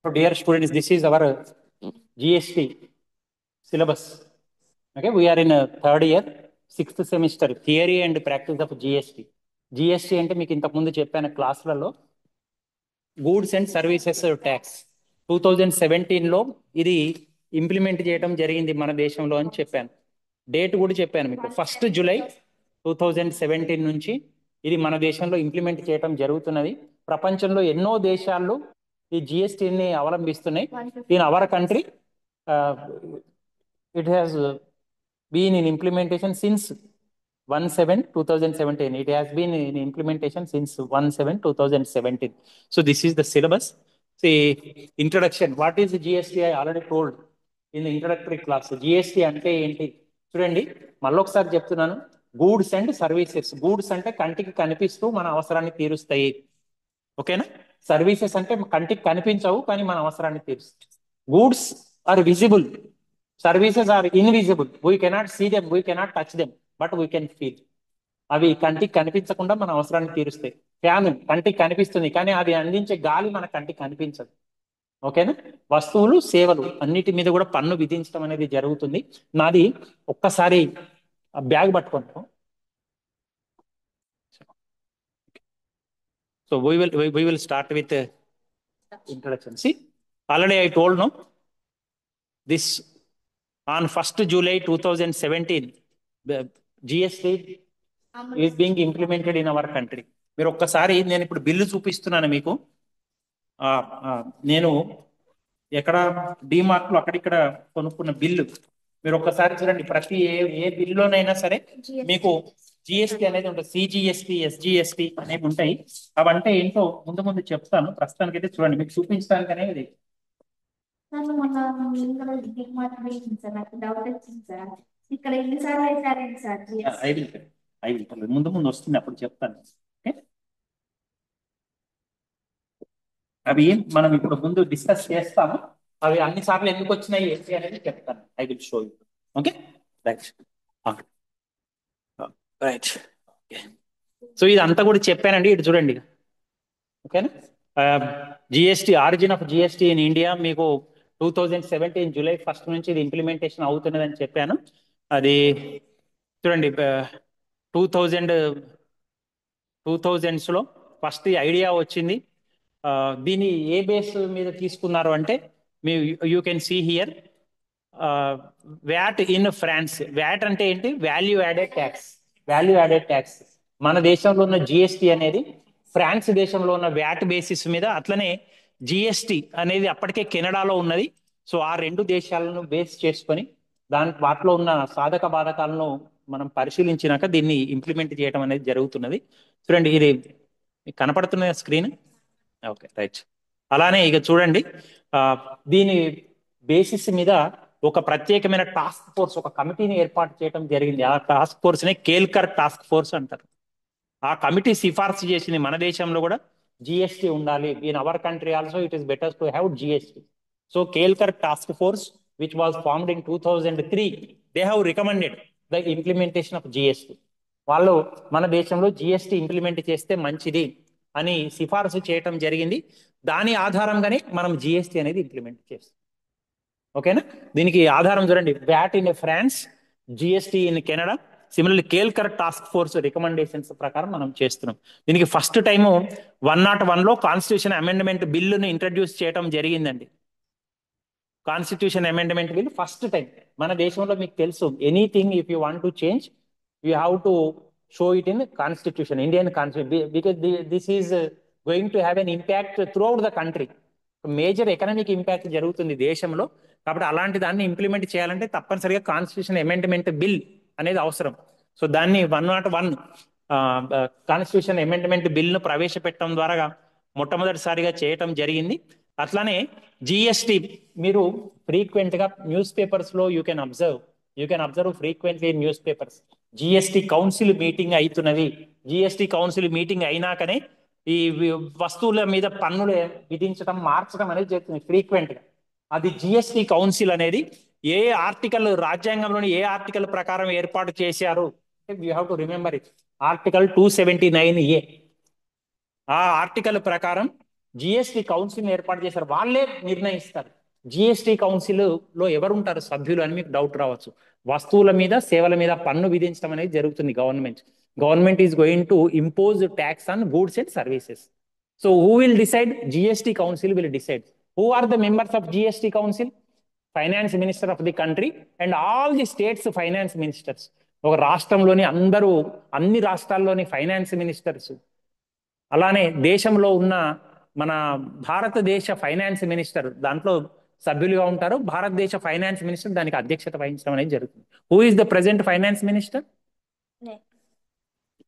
So, dear students, this is our GST syllabus. Okay, we are in a third year, sixth semester, theory and practice of GST. GST అంటే మీకు ఇంతకు ముందు చెప్పాను క్లాసులలో goods and services tax 2017లో ఇది implement చేయడం జరిగింది మన దేశంలో అని చెప్పాను. డేట్ కూడా చెప్పాను మీకు, 1 జూలై 2017 నుంచి ఇది మన దేశంలో ఇంప్లిమెంట్ చేయడం జరుగుతున్నది. ప్రపంచంలో ఎన్నో దేశాలు ఈ జిఎస్టీని అవలంబిస్తున్నాయి. In our country it has been in implementation since 1/7/2017. It has been in implementation since 1/7/2017. So this is the syllabus. See, introduction. What is the GST? I already told in the introductory class. GST అంటే ఏంటి చూడండి, మళ్ళొకసారి చెప్తున్నాను. Goods and services. Goods అంటే కంటికి కనిపిస్తూ మన అవసరాన్ని తీరుస్తాయి, ఓకేనా. సర్వీసెస్ అంటే కంటికి కనిపించవు కానీ మన అవసరాన్ని తీరుస్తాయి. Goods are visible, services are invisible. We cannot see them, we cannot touch them, but we can feel. అవి కంటికి కనిపించకుండా మన అవసరాన్ని తీరుస్తాయి. ఫ్యాన్ కంటికి కనిపిస్తుంది కానీ అది అందించే గాలి మన కంటికి కనిపించదు, ఓకేనా. వస్తువులు, సేవలు అన్నిటి మీద కూడా పన్ను విధించడం అనేది జరుగుతుంది. నాది ఒక్కసారి బ్యాగ్ పట్టుకుంటాం. So we will start with introduction. See, already I told no, this on 1st July 2017 GST is being implemented in our country. మీరు ఒక్కసారి, నేను ఇప్పుడు బిల్లు చూపిస్తున్నాను మీకు. నేను ఎక్కడ డిమార్ట్ లో అక్కడిక్కడ కొనుక్కున్న బిల్లు మీరు ఒక్కసారి చూడండి. ప్రతి ఏ బిల్లులోనైనా సరే మీకు జిఎస్టీ అనేది ఉంటుంది. సిజిఎస్టీ, ఎస్జిఎస్టీ అనేవి ఉంటాయి. అవంటే ఏంటో ముందు ముందు చెప్తాను. ప్రస్తుతానికి అయితే చూడండి, మీకు చూపించడానికి అనేది ముందు ముందు వస్తుంది, అప్పుడు చెప్తాను. అవి మనం ఇప్పుడు ముందు డిస్కస్ చేస్తాము. అవి అన్ని సార్లు ఎందుకు వచ్చినాయి ఏంటి అనేది చెప్తాను. I will show you. Okay, right right. So ఇదంతా కూడా చెప్పానండి. ఇటు చూడండి, ఓకేనా. GST, origin of GST in India మీకు 2017 జూలై 1 నుంచి ఇది ఇంప్లిమెంటేషన్ అవుతున్నదని చెప్పాను. అది చూడండి, 2000లో ఫస్ట్ ఐడియా వచ్చింది. దీన్ని ఏ బేస్ మీద తీసుకున్నారు అంటే, మీ you can see here VAT in France. VAT అంటే ఏంటి? Value added tax. Value added tax మన దేశంలో ఉన్న జిఎస్టీ అనేది ఫ్రాన్స్ దేశంలో ఉన్న వ్యాట్ బేసిస్ మీద, అట్లనే జిఎస్టీ అనేది అప్పటికే కెనడాలో ఉన్నది. సో ఆ రెండు దేశాలను బేస్ చేసుకొని వాటిలో ఉన్న సాధక బాధకాలను మనం పరిశీలించినాక దీన్ని ఇంప్లిమెంట్ చేయడం అనేది జరుగుతున్నది. చూడండి, ఇది కనపడుతున్న స్క్రీన్. Okay, right. అలానే ఇక చూడండి, దీని బేసిస్ మీద ఒక ప్రత్యేకమైన టాస్క్ ఫోర్స్, ఒక కమిటీని ఏర్పాటు చేయడం జరిగింది. ఆ టాస్క్ ఫోర్స్ ని కేల్కర్ టాస్క్ ఫోర్స్ అంటారు. ఆ కమిటీ సిఫార్సు చేసింది మన దేశంలో కూడా జిఎస్టీ ఉండాలి. In our country also it is better to have GST. So Kelkar task force which was formed in 2003, they have recommended the implementation of GST. వాళ్ళు మన దేశంలో జిఎస్టీ ఇంప్లిమెంట్ చేస్తే మంచిది అని సిఫార్సు చేయటం జరిగింది. దాని ఆధారంగానే మనం జిఎస్టీ అనేది ఇంప్లిమెంట్ చేస్తాం, ఓకేనా. దీనికి ఆధారం చూడండి, VAT in France, GST in Canada. Similarly Kelkar task force recommendations ప్రకారం మనం చేస్తున్నాం. దీనికి ఫస్ట్ టైము 101లో కాన్స్టిట్యూషన్ అమెండ్మెంట్ బిల్లును ఇంట్రడ్యూస్ చేయడం జరిగిందండి. Constitution amendment bill first time మన దేశంలో. మీకు తెలుసు, anything if you want to change you have to show it in constitution, Indian constitution, because this is going to have an impact throughout the country. Major economic impact జరుగుతుంది దేశంలో. కాబట్టి అలాంటి దాన్ని implement చేయాలంటే తప్పనిసరిగా constitution amendment bill అనేది అవసరం. So దాన్ని 101 కాన్స్టిట్యూషన్ అమెండ్మెంట్ బిల్ను ప్రవేశపెట్టడం ద్వారా మొట్టమొదటిసారిగా చేయటం జరిగింది. అట్లానే జిఎస్టీ మీరు ఫ్రీక్వెంట్ గా న్యూస్ పేపర్స్ లో you can observe frequently news papers. GST council meeting అవుతున్నది. జిఎస్టీ కౌన్సిల్ మీటింగ్ అయినాకనే ఈ వస్తువుల మీద పన్నులు విధించడం, మార్చడం అనేది జరుగుతుంది ఫ్రీక్వెంట్ గా. అది జిఎస్టీ కౌన్సిల్ అనేది ఏ ఆర్టికల్, రాజ్యాంగంలోని ఏ ఆర్టికల్ ప్రకారం ఏర్పాటు చేశారు? You have to remember it. Article 279A. ఆ ఆర్టికల్ ప్రకారం జిఎస్టి కౌన్సిల్ ఏర్పాటు చేశారు, వాళ్ళే నిర్ణయిస్తారు. జిఎస్టి కౌన్సిల్ లో ఎవరు ఉంటారు సభ్యులు అని మీకు డౌట్ రావచ్చు. వస్తువుల మీద సేవల మీద పన్ను విధించడం అనేది జరుగుతుంది. Government is going to impose tax on goods and services. So who will decide? GST council will decide. Who are the members of GST council? Finance minister of the country and all the states finance ministers. ఒక రాష్ట్రంలోని అన్ని రాష్ట్రాల్లోని finance ministers, అలానే దేశంలో ఉన్న మన భారతదేశ finance minister దాంట్లో సభ్యులుగా ఉంటారు. భారతదేశ ఫైనాన్స్ మినిస్టర్ దానికి అధ్యక్షత వహించడం అనేది జరుగుతుంది. Who is the present finance minister?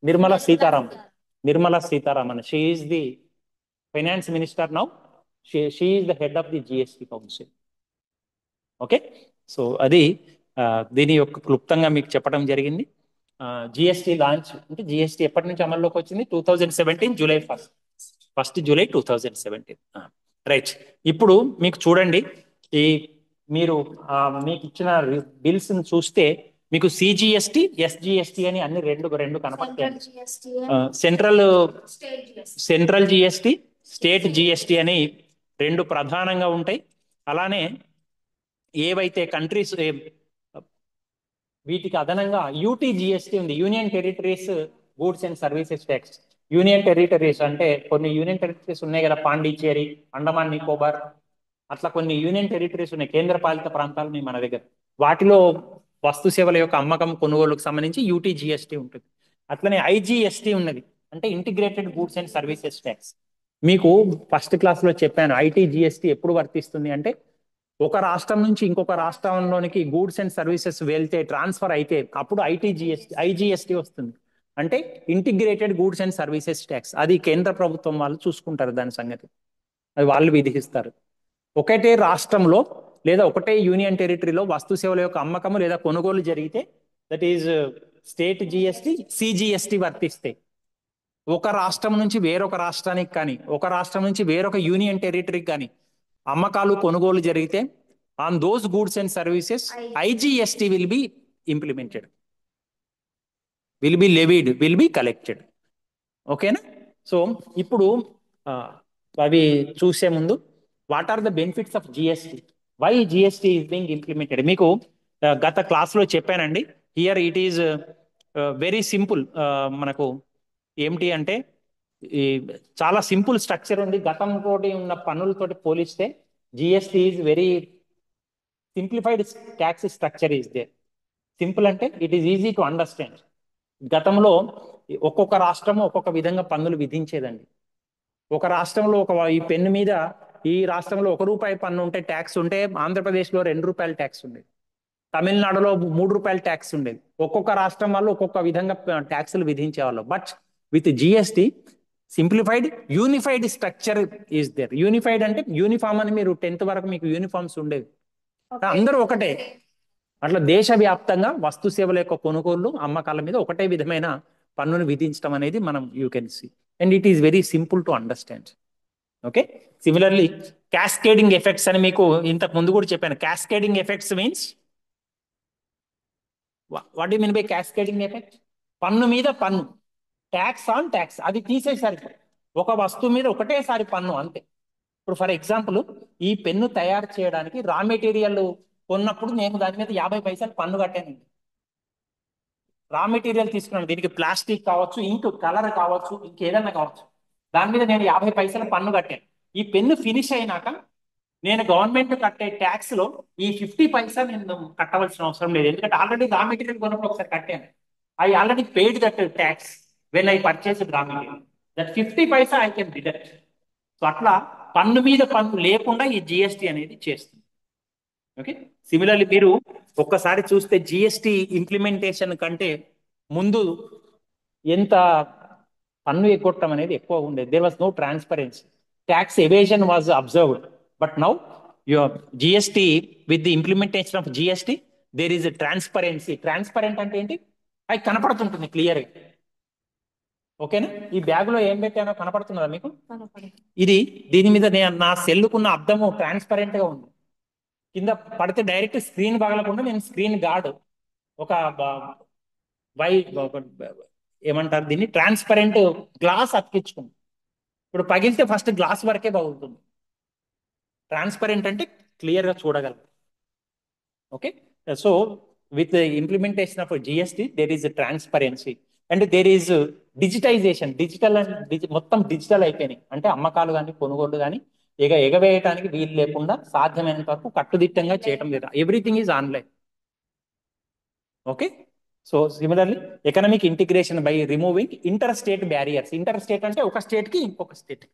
Nirmala Sitharaman. Nirmala Sitharaman, she is the finance minister now. She is the head of the GST council. Okay, so అది దీని యొక్క క్లుప్తంగా మీకు చెప్పడం జరిగింది. జిఎస్టి లాంచ్ అంటే జిఎస్టి ఎప్పటి నుంచి అమల్లోకి వచ్చింది? 2017 జూలై 1 జూలై 2017. రైట్. ఇప్పుడు మీకు చూడండి, ఈ మీరు మీకు ఇచ్చిన బిల్స్ చూస్తే మీకు సిజిఎస్టి, ఎస్జిఎస్టి అని అన్ని రెండు కనపడతాయి. సెంట్రల్ జిఎస్టి, స్టేట్ జిఎస్టి అని రెండు ప్రధానంగా ఉంటాయి. అలానే ఏవైతే కంట్రీస్ వీటికి అదనంగా యూటీజిఎస్టీ ఉంది, union territories goods and services tax. Union territories అంటే కొన్ని యూనియన్ టెరిటరీస్ ఉన్నాయి కదా, పాండిచ్చేరి, అండమాన్ నికోబార్, అట్లా కొన్ని యూనియన్ టెరిటరీస్ ఉన్నాయి, కేంద్ర పాలిత ప్రాంతాలు ఉన్నాయి మన దగ్గర. వాటిలో వస్తు సేవల యొక్క అమ్మకం కొనుగోలుకు సంబంధించి యూటీజిఎస్టీ ఉంటుంది. అట్లనే ఐజిఎస్టీ ఉన్నది, అంటే integrated goods and services tax. మీకు ఫస్ట్ క్లాస్లో చెప్పాను, ఐటీజిఎస్టీ ఎప్పుడు వర్తిస్తుంది అంటే ఒక రాష్ట్రం నుంచి ఇంకొక రాష్ట్రంలోనికి గూడ్స్ అండ్ సర్వీసెస్ వెళ్తే, ట్రాన్స్ఫర్ అయితే అప్పుడు ఐజిఎస్టీ వస్తుంది. అంటే integrated goods and services tax. అది కేంద్ర ప్రభుత్వం వాళ్ళు చూసుకుంటారు దాని సంగతి, అది వాళ్ళు విధిస్తారు. ఒకటే రాష్ట్రంలో లేదా ఒకటే యూనియన్ టెరిటరీలో వస్తు సేవల యొక్క అమ్మకము లేదా కొనుగోలు జరిగితే that is state GST, CGST వర్తిస్తాయి. ఒక రాష్ట్రం నుంచి వేరొక రాష్ట్రానికి కానీ, ఒక రాష్ట్రం నుంచి వేరొక యూనియన్ టెరిటరీకి కానీ అమ్మకాలు కొనుగోలు జరిగితే on those goods and services IGST will be implemented, will be levied, will be collected. ఓకేనా? సో ఇప్పుడు అవి చూసే ముందు, what are the benefits of GST, why GST is being implemented? మీకు గత క్లాస్లో చెప్పానండి. Here it is very simple. మనకు ఏమిటి అంటే ఈ చాలా సింపుల్ స్ట్రక్చర్ ఉంది. గతంతో ఉన్న పన్నులతోటి పోలిస్తే GST is very simplified tax structure is there. Simple అంటే it is easy to understand. గతంలో ఒక్కొక్క రాష్ట్రము ఒక్కొక్క విధంగా పన్నులు విధించేదండి. ఒక రాష్ట్రంలో ఈ పెన్ను మీద ఈ రాష్ట్రంలో ₹1 పన్ను ఉంటే, ట్యాక్స్ ఉంటే, ఆంధ్రప్రదేశ్లో ₹2 ట్యాక్స్ ఉండేది, తమిళనాడులో ₹3 ట్యాక్స్ ఉండేది. ఒక్కొక్క రాష్ట్రం వాళ్ళు ఒక్కొక్క విధంగా ట్యాక్సులు విధించేవాళ్ళు. But with GST simplified unified structure is there. Unified అంటే యూనిఫామ్ అని, మీరు 10th వరకు మీకు యూనిఫామ్స్ ఉండేవి, అందరూ ఒకటే. అట్లా దేశవ్యాప్తంగా వస్తు సేవల యొక్క కొనుగోళ్లు అమ్మకాల మీద ఒకటే విధమైన పన్నును విధించడం అనేది మనం you can see, and it is very simple to understand. Okay, similarly cascading effects అని మీకు ఇంతకు ముందు కూడా చెప్పాను. Cascading effects means what you mean by cascading effect? పన్ను మీద పన్ను, ట్యాక్స్ ఆన్ ట్యాక్స్, అది తీసేసరికి ఒక వస్తువు మీద ఒకటేసారి పన్ను అంతే. ఇప్పుడు ఫర్ ఎగ్జాంపుల్, ఈ పెన్ను తయారు చేయడానికి రా మెటీరియల్ కొన్నప్పుడు నేను దాని మీద 50 పైసలు పన్ను కట్టానండి. రా మెటీరియల్ తీసుకున్నాను, దీనికి ప్లాస్టిక్ కావచ్చు, ఇంక్ కలర్ కావచ్చు, ఇంకేదన్నా కావచ్చు, దాని మీద నేను 50 పైసలు పన్ను కట్టాను. ఈ పెన్ను ఫినిష్ అయినాక నేను గవర్నమెంట్ కట్టే ట్యాక్స్ లో ఈ 50 పైసా నేను కట్టవలసిన అవసరం లేదు, ఎందుకంటే ఆల్రెడీ రా మెటీరియల్ కొన్నప్పుడు ఒకసారి కట్టాను. I already paid that tax when I purchase raw material. That 50 Paisa I can deduct. So అట్లా పన్ను మీద పన్ను లేకుండా ఈ జిఎస్టీ అనేది చేస్తుంది. ఓకే, సిమిలర్లీ మీరు ఒక్కసారి చూస్తే జిఎస్టీ ఇంప్లిమెంటేషన్ కంటే ముందు ఎంత పన్ను ఎగ్గొట్టడం అనేది ఎక్కువ ఉండేది. There was no transparency, tax evasion was observed. But now your GST, with the implementation of GST there is transparency. Transparent అంటే ఏంటి? అది కనపడుతుంటుంది క్లియర్గా. ఓకేనా? ఈ బ్యాగులో ఏం పెట్టానో కనపడుతున్నదా మీకు? దీని మీద నా సెల్లుకున్న అద్దము ట్రాన్స్పరెంట్ గా ఉంది. కింద పడితే డైరెక్ట్ స్క్రీన్ పగలకుండా నేను స్క్రీన్ గార్డ్ ఒక ఏమంటారు దీన్ని, ట్రాన్స్పరెంట్ గ్లాస్ అతికించుకున్నాను. ఇప్పుడు పగిలితే ఫస్ట్ గ్లాస్ వరకే పగులుతుంది. ట్రాన్స్పరెంట్ అంటే క్లియర్ గా చూడగలం. Okay, so with implementation of GST there is transparency and there is digitization. Digital and మొత్తం డిజిటల్ అయిపోయినాయి. అంటే అమ్మకాలు కానీ కొనుగోలు కానీ ఎగవేయటానికి వీలు లేకుండా సాధ్యమైనంత వరకు కట్టుదిట్టంగా చేయటం లేదు. Everything is online. Okay, so similarly economic integration by removing inter state barriers. Inter state అంటే ఒక స్టేట్ కి ఇంకొక స్టేట్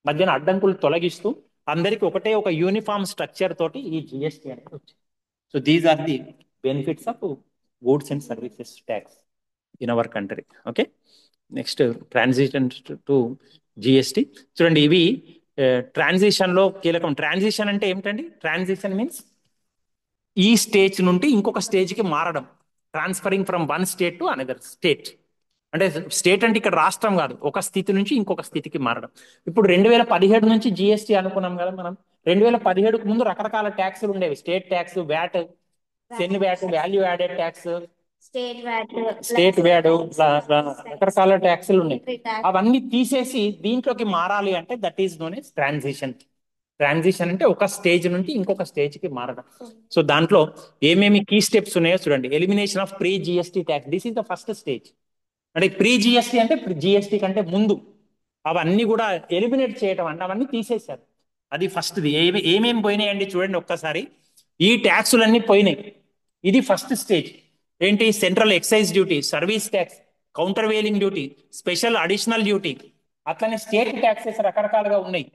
మధ్యన అడ్డంకులు తొలగిస్తూ అందరికి ఒకటే ఒక యూనిఫామ్ స్ట్రక్చర్ తోటి ఈ జిఎస్టీ అనేది వచ్చింది. So these are the benefits of goods and services tax in our country. Okay, next transition to GST. చూడండి, ఇవి ట్రాన్సిషన్ లో కీలకం. ట్రాన్సిషన్ అంటే ఏమిటండి? ట్రాన్సిషన్ మీన్స్ ఈ స్టేజ్ నుండి ఇంకొక స్టేజ్ కి మారడం. Transferring from one state to another state. అంటే స్టేట్ అంటే ఇక్కడ రాష్ట్రం కాదు, ఒక స్థితి నుంచి ఇంకొక స్థితికి మారడం. ఇప్పుడు 2017 నుంచి జిఎస్టీ అనుకున్నాం కదా మనం. 2017కు ముందు రకరకాల ట్యాక్సులు ఉండేవి. State tax, VAT, CENVAT, value added tax, state VAT, రకరకాల ట్యాక్సులు ఉన్నాయి. అవన్నీ తీసేసి దీంట్లోకి మారాలి అంటే that is known as transition. Transition అంటే ఒక స్టేజ్ నుండి ఇంకొక స్టేజ్ కి మారడం. సో దాంట్లో ఏమేమి కీ స్టెప్స్ ఉన్నాయో చూడండి. Elimination of pre GST tax, this is the first stage. అంటే ప్రీ జిఎస్టీ అంటే జిఎస్టీ కంటే ముందు అవన్నీ కూడా ఎలిమినేట్ చేయటం, అంటే అవన్నీ తీసేశారు. అది ఫస్ట్ది. ఏమేమి పోయినాయండి చూడండి ఒక్కసారి. ఈ ట్యాక్సులన్నీ పోయినాయి. ఇది ఫస్ట్ స్టేజ్. ఏంటి? Central excise duty, service tax, countervailing duty, special additional duty, అట్లనే స్టేట్ ట్యాక్సెస్ రకరకాలుగా ఉన్నాయి.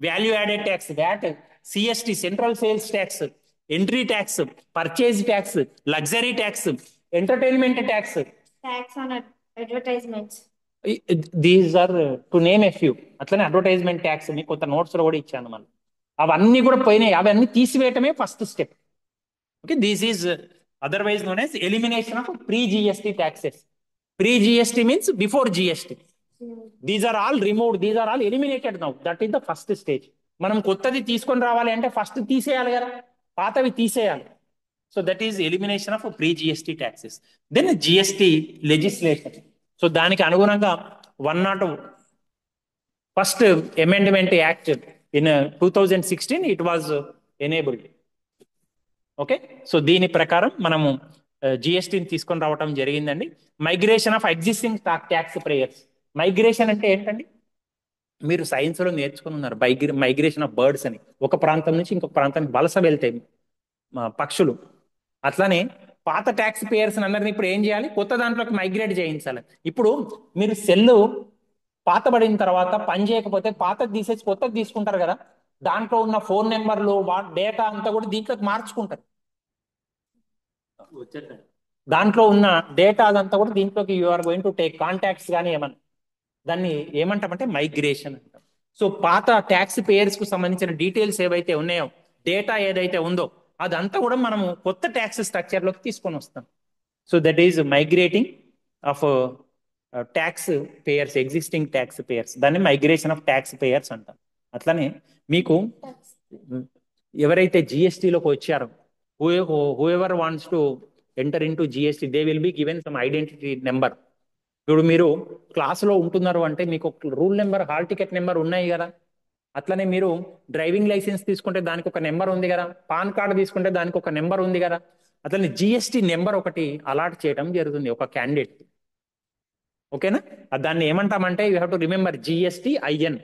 Value added tax, VAT, CST, central sales tax, entry tax, purchase tax, luxury tax, entertainment tax, tax on advertisements. These are to name a few. అట్లనే advertisement tax మీకు కొంత notes లో కూడా ఇచ్చాను మనం. అవన్నీ కూడా పోయినాయి. అవన్నీ తీసివేయటమే first step. Okay, this is otherwise known as elimination of pre GST taxes. Pre GST means before GST. These are all removed, these are all eliminated now. That is the first stage. మనం కొత్తది తీసుకొని రావాలి అంటే first తీసేయాలి కదా, పాతవి తీసేయాలి. So that is elimination of pre GST taxes. Then GST legislation. So దానికి అనుగుణంగా 101st amendment act in 2016 it was enabled. Okay, so దీని ప్రకారం మనము జిఎస్టీని తీసుకొని రావటం జరిగిందండి. Migration of existing tax payers. Migration అంటే ఏంటండి? మీరు సైన్స్ లో నేర్చుకుని ఉన్నారు, మైగ్రేషన్ ఆఫ్ బర్డ్స్ అని. ఒక ప్రాంతం నుంచి ఇంకొక ప్రాంతానికి వలస వెళ్తాయి పక్షులు. అట్లానే పాత ట్యాక్స్ పేయర్స్ అందరినీ ఇప్పుడు ఏం చేయాలి? కొత్త దాంట్లోకి మైగ్రేట్ చేయించాలి. ఇప్పుడు మీరు సెల్ పాతబడిన తర్వాత పని చేయకపోతే పాతది తీసేసి కొత్తది తీసుకుంటారు కదా, దాంట్లో ఉన్న ఫోన్ నెంబర్లు, డేటా అంతా కూడా దీంట్లోకి మార్చుకుంటారు. దాంట్లో ఉన్న డేటా అదంతా కూడా దీంట్లోకి you are going to take contacts కానీ ఏమన్నా, దాన్ని ఏమంటామంటే మైగ్రేషన్ అంటాం. సో పాత ట్యాక్స్ పేయర్స్ కు సంబంధించిన డీటెయిల్స్ ఏవైతే ఉన్నాయో, డేటా ఏదైతే ఉందో అదంతా కూడా మనము కొత్త ట్యాక్స్ స్ట్రక్చర్ లోకి తీసుకొని వస్తాం. So that is migrating of tax payers, existing tax payers. దాన్ని మైగ్రేషన్ ఆఫ్ ట్యాక్స్ పేయర్స్ అంటాం. అట్లనే మీకు ఎవరైతే జిఎస్టీలోకి వచ్చారో, who ever wants to enter in to GST, they will be given some identity number. ఇప్పుడు మీరు క్లాసులో ఉంటున్నారు అంటే మీకు roll number, hall ticket number ఉన్నాయి కదా. అట్లనే మీరు డ్రైవింగ్ లైసెన్స్ తీసుకుంటే దానికి ఒక నెంబర్ ఉంది కదా, పాన్ కార్డు తీసుకుంటే దానికి ఒక నెంబర్ ఉంది కదా. అట్లనే జిఎస్టీ నెంబర్ ఒకటి అలాట్ చేయడం జరుగుతుంది ఒక క్యాండిడేట్. ఓకేనా? దాన్ని ఏమంటామంటే you have to remember GST IN,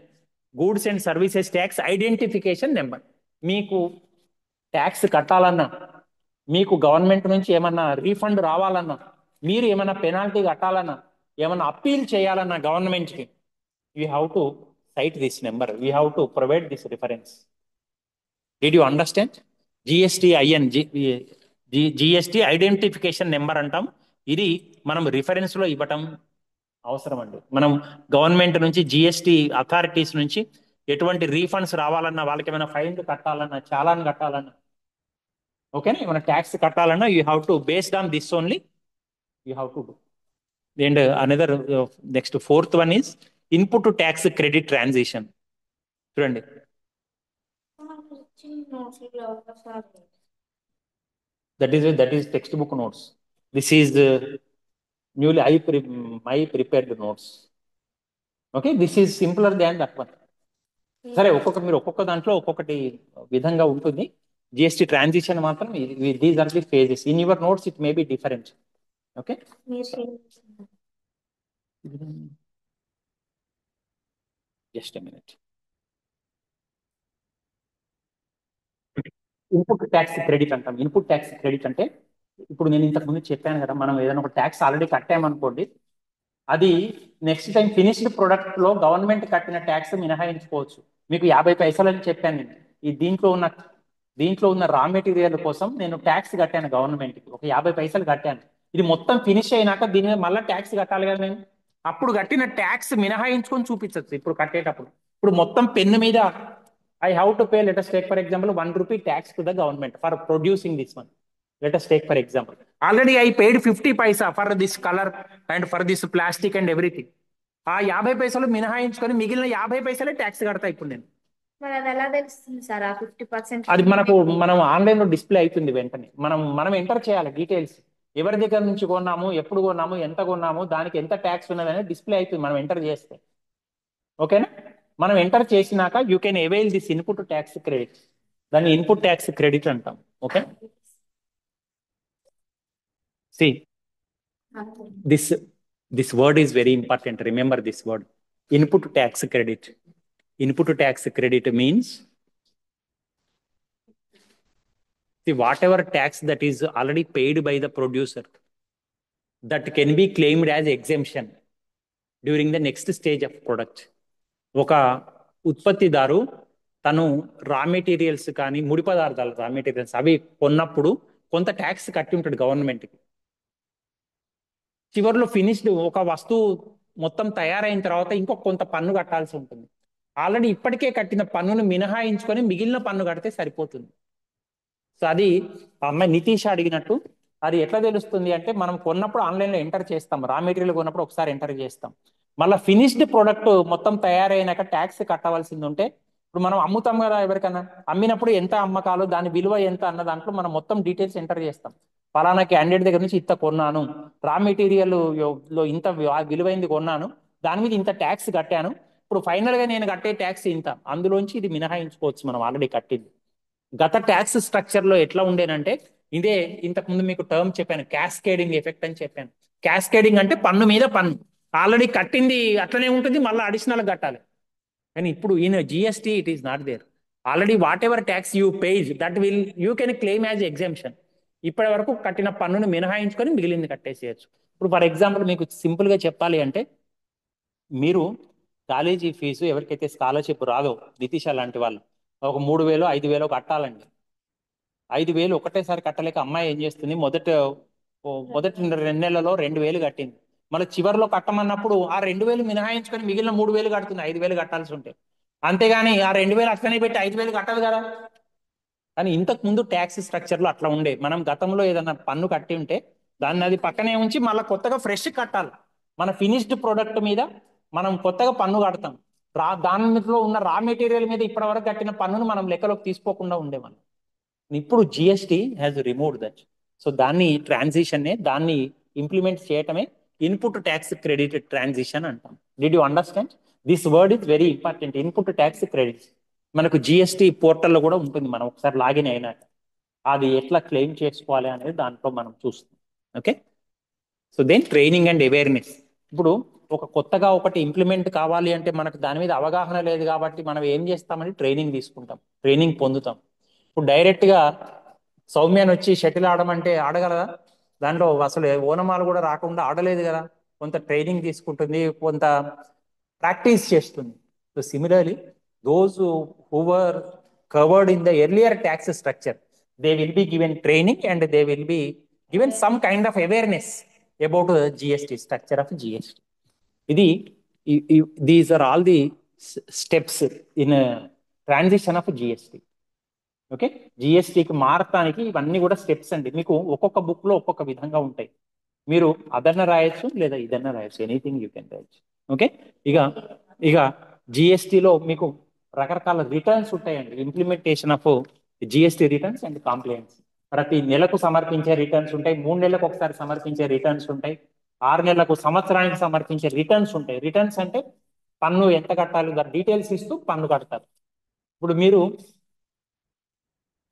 goods and services tax identification number. మీకు ట్యాక్స్ కట్టాలన్నా, మీకు గవర్నమెంట్ నుంచి ఏమన్నా రీఫండ్ రావాలన్నా, మీరు ఏమన్నా పెనాల్టీ కట్టాలన్నా, ఏమన్నా అప్పీల్ చేయాలన్నా గవర్నమెంట్కి, you have to cite this number. We have to provide this reference. Did you understand? GSTIN, GST identification number అంటాం. ఇది మనం రిఫరెన్స్ లో ఇవ్వటం అవసరం అండి. మనం గవర్నమెంట్ నుంచి, జిఎస్టి అథారిటీస్ నుంచి ఎటువంటి రీఫండ్స్ రావాలన్నా, వాళ్ళకి ఏమైనా ఫైన్ కట్టాలన్నా, చాలాన్ కట్టాలన్నా, ఓకేనా, ఏమైనా ట్యాక్స్ కట్టాలన్నా you have to based on this only you have to do. And another next fourth one is input to tax credit transition. చూడండి, that is textbook notes. This is newly I prepared notes. Okay, this is simpler than that one. సరే, మీరు ఒక్కొక్క దాంట్లో ఒక్కొక్కటి విధంగా ఉంటుంది. GST transition మాత్రం these are the phases. In your notes it may be different. Okay, మీరు share చేస్తున్నారు. Just minute. Input tax credit అంటాం. ఇన్పుట్ ట్యాక్స్ క్రెడిట్ అంటే ఇప్పుడు నేను ఇంతకు ముందు చెప్పాను కదా, మనం ఏదైనా ఒక ట్యాక్స్ ఆల్రెడీ కట్టామనుకోండి, అది నెక్స్ట్ టైం ఫినిష్డ్ ప్రొడక్ట్ లో గవర్నమెంట్ కట్టిన ట్యాక్స్ మినహాయించుకోవచ్చు. మీకు 50 పైసలు అని చెప్పాను నేను. ఈ దీంట్లో ఉన్న రా మెటీరియల్ కోసం నేను ట్యాక్స్ కట్టాను గవర్నమెంట్కి, ఒక 50 పైసలు కట్టాను. ఇది మొత్తం ఫినిష్ అయినాక దీని మీద మళ్ళీ ట్యాక్స్ కట్టాలి కదా నేను. అప్పుడు కట్టిన ట్యాక్స్ మినహాయించుకొని చూపించచ్చు ఇప్పుడు కట్టేటప్పుడు. ఇప్పుడు మొత్తం పెన్ను మీద I have to pay, let us take for example 1 rupee tax to the government for producing this one. Let us take for example. Already I paid 50 paisa for this color and for this plastic and everything. ఆ 50 పైసలు మినహాయించుకొని మిగిలిన 50 పైసలే tax కడతా ఇప్పుడు నేను. మరి అది ఎలా తెలుస్తుంది సార్ ఆ 50%? అది మనం ఆన్లైన్ లో డిస్ప్లే అవుతుంది వెంటనే. మనం ఎంటర్ చేయాలి డీటెయిల్స్. ఎవరి దగ్గర నుంచి కొన్నాము, ఎప్పుడు కొన్నాము, ఎంత కొన్నాము, దానికి ఎంత ట్యాక్స్ ఉన్నది అనేది డిస్ప్లే అవుతుంది మనం ఎంటర్ చేస్తే. ఓకేనా? మనం ఎంటర్ చేసినాక you can avail this input tax credit. దాన్ని ఇన్పుట్ ట్యాక్స్ క్రెడిట్ అంటాం. Okay, see this word is very important. Remember this word, input tax credit. Input tax credit means whatever tax that is already paid by the producer that can be claimed as exemption during the next stage of product. ఒక ఉత్పత్తిదారు తను రా materials కానీ ముడి పదార్థాలు రా materials అవి కొన్నప్పుడు కొంత ట్యాక్స్ కట్టి ఉంటాడు గవర్నమెంట్కి. చివరిలో ఫినిష్డ్ ఒక వస్తువు మొత్తం తయారైన తర్వాత ఇంకొక కొంత పన్ను కట్టాల్సి ఉంటుంది. ఆల్రెడీ ఇప్పటికే కట్టిన పన్నును మినహాయించుకొని మిగిలిన పన్ను కడితే సరిపోతుంది. సో అది అమ్మాయి నితీష్ అడిగినట్టు, అది ఎట్లా తెలుస్తుంది అంటే మనం కొన్నప్పుడు ఆన్లైన్లో ఎంటర్ చేస్తాం, రా మెటీరియల్ కొన్నప్పుడు ఒకసారి ఎంటర్ చేస్తాం. మళ్ళీ ఫినిష్డ్ ప్రోడక్ట్ మొత్తం తయారైనాక ట్యాక్స్ కట్టవలసింది ఉంటే, ఇప్పుడు మనం అమ్ముతాం కదా ఎవరికైనా, అమ్మినప్పుడు ఎంత అమ్మకాలు, దాని విలువ ఎంత అన్న దాంట్లో మనం మొత్తం డీటెయిల్స్ ఎంటర్ చేస్తాం. ఫలానా క్యాండిడేట్ దగ్గర నుంచి ఇంత కొన్నాను, రా మెటీరియల్ లో ఇంత విలువైంది కొన్నాను, దాని మీద ఇంత ట్యాక్స్ కట్టాను, ఇప్పుడు ఫైనల్ గా నేను కట్టే ట్యాక్స్ ఇంత, అందులోంచి ఇది మినహాయించుకోవచ్చు మనం ఆల్రెడీ కట్టింది. గత ట్యాక్స్ స్ట్రక్చర్ లో ఎట్లా ఉండేనంటే, ఇదే ఇంతకు ముందు మీకు టర్మ్ చెప్పాను, క్యాస్కేడింగ్ ఎఫెక్ట్ అని చెప్పాను. క్యాస్కేడింగ్ అంటే పన్ను మీద పన్ను, ఆల్రెడీ కట్టింది అట్లనే ఉంటుంది, మళ్ళీ అడిషనల్ కట్టాలి. కానీ ఇప్పుడు ఈయన GST it is not there. Already whatever tax you pays that will you can claim as exemption. ఇప్పటి వరకు కట్టిన పన్నును మినహాయించుకొని మిగిలింది కట్టేసేయచ్చు. ఇప్పుడు ఫర్ ఎగ్జాంపుల్ మీకు సింపుల్ గా చెప్పాలి అంటే, మీరు కాలేజీ ఫీజు ఎవరికైతే స్కాలర్షిప్ రాదో, నితీష లాంటి వాళ్ళు ఒక 3,000 5,000 కట్టాలండి. 5,000 ఒకటేసారి కట్టలేక అమ్మాయి ఏం చేస్తుంది, మొదటి 2 నెలలలో 2,000 కట్టింది. మళ్ళీ చివరిలో కట్టమన్నప్పుడు ఆ 2,000 మినహాయించుకొని మిగిలిన 3,000 కడుతుంది, 5,000 కట్టాల్సి ఉంటే. అంతేగాని ఆ 2,000 అట్లనే పెట్టి 5,000 కట్టదు కదా. కానీ ఇంతకు ముందు ట్యాక్స్ స్ట్రక్చర్ లో అట్లా ఉండే. మనం గతంలో ఏదైనా పన్ను కట్టి ఉంటే దాన్ని అది పక్కనే ఉంచి మళ్ళీ కొత్తగా ఫ్రెష్ కట్టాలి. మన ఫినిష్డ్ ప్రోడక్ట్ మీద మనం కొత్తగా పన్ను కడతాం. దానిలో ఉన్న రా మెటీరియల్ మీద ఇప్పటి వరకు కట్టిన పన్నును మనం లెక్కలోకి తీసుకోకుండా ఉండేవాళ్ళం. ఇప్పుడు GST has removed that. So దాన్ని ఇంప్లిమెంట్ చేయటమే ఇన్పుట్ ట్యాక్స్ క్రెడిట్ ట్రాన్సిషన్ అంటాం. Did you understand? This word is very important, input tax credits. మనకు జిఎస్టీ పోర్టల్లో కూడా ఉంటుంది, మనం ఒకసారి లాగిన్ అయినాక అది ఎట్లా క్లెయిమ్ చేసుకోవాలి అనేది దాంట్లో మనం చూస్తాం. Okay, so then training and awareness. ఇప్పుడు కొత్తగా ఒకటి ఇంప్లిమెంట్ కావాలి అంటే మనకు దాని మీద అవగాహన లేదు కాబట్టి మనం ఏం చేస్తామని ట్రైనింగ్ తీసుకుంటాం, ట్రైనింగ్ పొందుతాం. ఇప్పుడు డైరెక్ట్ గా సౌమ్యాన్ని వచ్చి షటిల్ ఆడమంటే ఆడగలదా? దాంట్లో అసలు ఓనమాలు కూడా రాకుండా ఆడలేదు కదా. కొంత ట్రైనింగ్ తీసుకుంటుంది, కొంత ప్రాక్టీస్ చేస్తుంది. So similarly those who were covered in the earlier tax structure, they will be given training and they will be given some kind of awareness about GST, structure of GST. ఇది these are all the steps in transition of GST. Okay, జిఎస్టీకి మారటానికి ఇవన్నీ కూడా steps అండి. మీకు ఒక్కొక్క book లో ఒక్కొక్క విధంగా ఉంటాయి. మీరు అదన్న రాయొచ్చు లేదా ఇదన్న రాయొచ్చు, ఎనీథింగ్ యూ కెన్ రాయొచ్చు. ఓకే, ఇక ఇక జిఎస్టీలో మీకు రకరకాల రిటర్న్స్ ఉంటాయండి. Implementation of GST returns and compliance. ప్రతి నెలకు సమర్పించే రిటర్న్స్ ఉంటాయి, 3 నెలలకు ఒకసారి సమర్పించే రిటర్న్స్ ఉంటాయి, 6 నెలలకు, సంవత్సరానికి సమర్పించే రిటర్న్స్ ఉంటాయి. రిటర్న్స్ అంటే పన్ను ఎంత కట్టాలి దాని డీటెయిల్స్ ఇస్తూ పన్ను కడతారు. ఇప్పుడు మీరు